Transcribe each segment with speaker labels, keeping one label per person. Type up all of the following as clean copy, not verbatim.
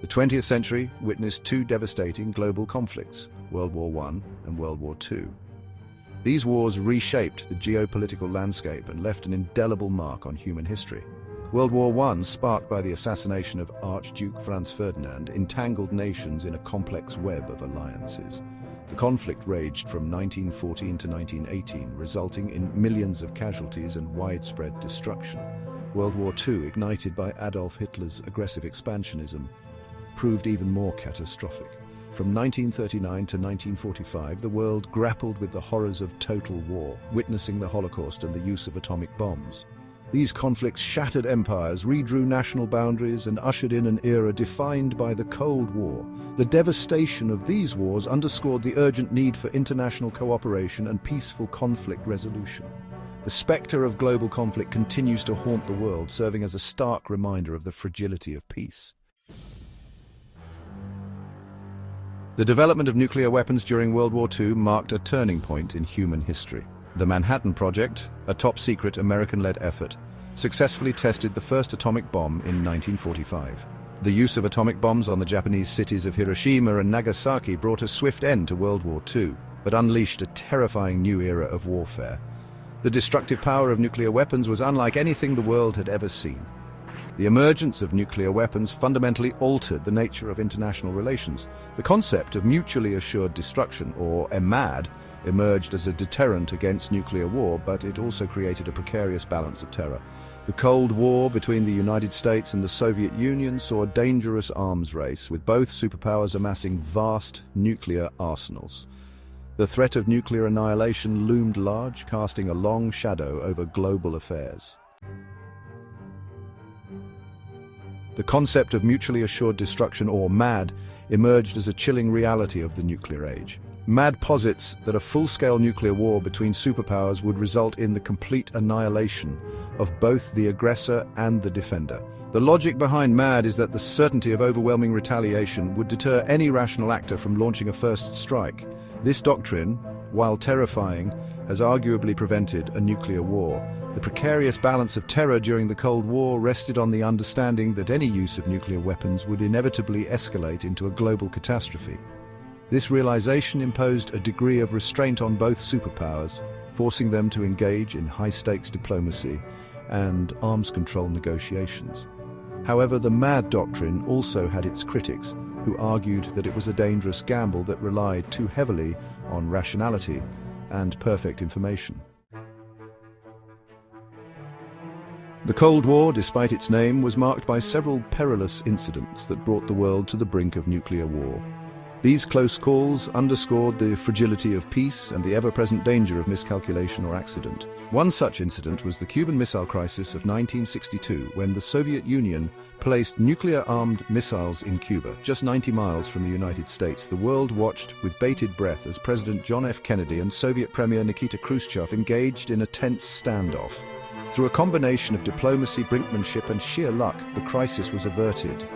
Speaker 1: The 20th century witnessed two devastating global conflicts, World War I and World War II. These wars reshaped the geopolitical landscape and left an indelible mark on human history. World War I, sparked by the assassination of Archduke Franz Ferdinand, entangled nations in a complex web of alliances. The conflict raged from 1914 to 1918, resulting in millions of casualties and widespread destruction. World War II, ignited by Adolf Hitler's aggressive expansionism, proved even more catastrophic. From 1939 to 1945, the world grappled with the horrors of total war, witnessing the Holocaust and the use of atomic bombs. These conflicts shattered empires, redrew national boundaries, and ushered in an era defined by the Cold War. The devastation of these wars underscored the urgent need for international cooperation and peaceful conflict resolution. The specter of global conflict continues to haunt the world, serving as a stark reminder of the fragility of peace. The development of nuclear weapons during World War II marked a turning point in human history. The Manhattan Project, a top-secret American-led effort, successfully tested the first atomic bomb in 1945. The use of atomic bombs on the Japanese cities of Hiroshima and Nagasaki brought a swift end to World War II, but unleashed a terrifying new era of warfare. The destructive power of nuclear weapons was unlike anything the world had ever seen. The emergence of nuclear weapons fundamentally altered the nature of international relations. The concept of mutually assured destruction, or EMAD, emerged as a deterrent against nuclear war, but it also created a precarious balance of terror. The Cold War between the United States and the Soviet Union saw a dangerous arms race, with both superpowers amassing vast nuclear arsenals. The threat of nuclear annihilation loomed large, casting a long shadow over global affairs. The concept of mutually assured destruction, or MAD, emerged as a chilling reality of the nuclear age. MAD posits that a full-scale nuclear war between superpowers would result in the complete annihilation of both the aggressor and the defender. The logic behind MAD is that the certainty of overwhelming retaliation would deter any rational actor from launching a first strike. This doctrine, while terrifying, has arguably prevented a nuclear war. The precarious balance of terror during the Cold War rested on the understanding that any use of nuclear weapons would inevitably escalate into a global catastrophe. This realization imposed a degree of restraint on both superpowers, forcing them to engage in high-stakes diplomacy and arms control negotiations. However, the MAD doctrine also had its critics, who argued that it was a dangerous gamble that relied too heavily on rationality and perfect information. The Cold War, despite its name, was marked by several perilous incidents that brought the world to the brink of nuclear war. These close calls underscored the fragility of peace and the ever-present danger of miscalculation or accident. One such incident was the Cuban Missile Crisis of 1962, when the Soviet Union placed nuclear-armed missiles in Cuba, just 90 miles from the United States. The world watched with bated breath as President John F. Kennedy and Soviet Premier Nikita Khrushchev engaged in a tense standoff. Through a combination of diplomacy, brinkmanship, and sheer luck, the crisis was averted.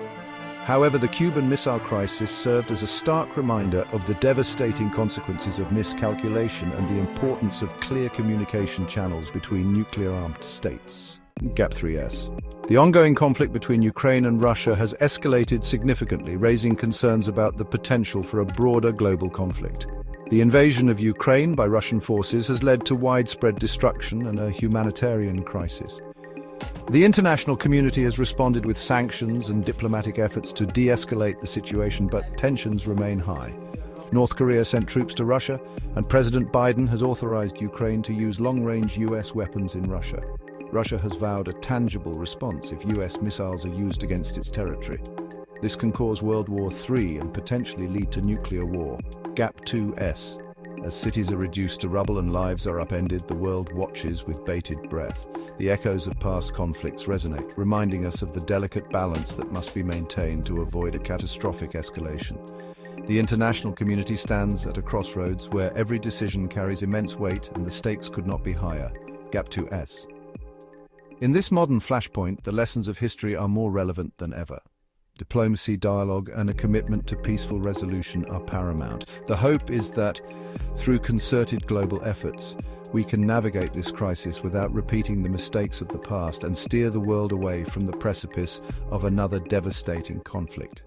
Speaker 1: However, the Cuban Missile Crisis served as a stark reminder of the devastating consequences of miscalculation and the importance of clear communication channels between nuclear-armed states. Gap 3S. The ongoing conflict between Ukraine and Russia has escalated significantly, raising concerns about the potential for a broader global conflict. The invasion of Ukraine by Russian forces has led to widespread destruction and a humanitarian crisis. The international community has responded with sanctions and diplomatic efforts to de-escalate the situation, but tensions remain high. North Korea sent troops to Russia, and President Biden has authorized Ukraine to use long-range US weapons in Russia. Russia has vowed a tangible response if US missiles are used against its territory. This can cause World War III and potentially lead to nuclear war. Gap 2S. As cities are reduced to rubble and lives are upended, the world watches with bated breath. The echoes of past conflicts resonate, reminding us of the delicate balance that must be maintained to avoid a catastrophic escalation. The international community stands at a crossroads where every decision carries immense weight and the stakes could not be higher. Gap 2S. In this modern flashpoint, the lessons of history are more relevant than ever. Diplomacy, dialogue, and a commitment to peaceful resolution are paramount. The hope is that, through concerted global efforts, we can navigate this crisis without repeating the mistakes of the past and steer the world away from the precipice of another devastating conflict.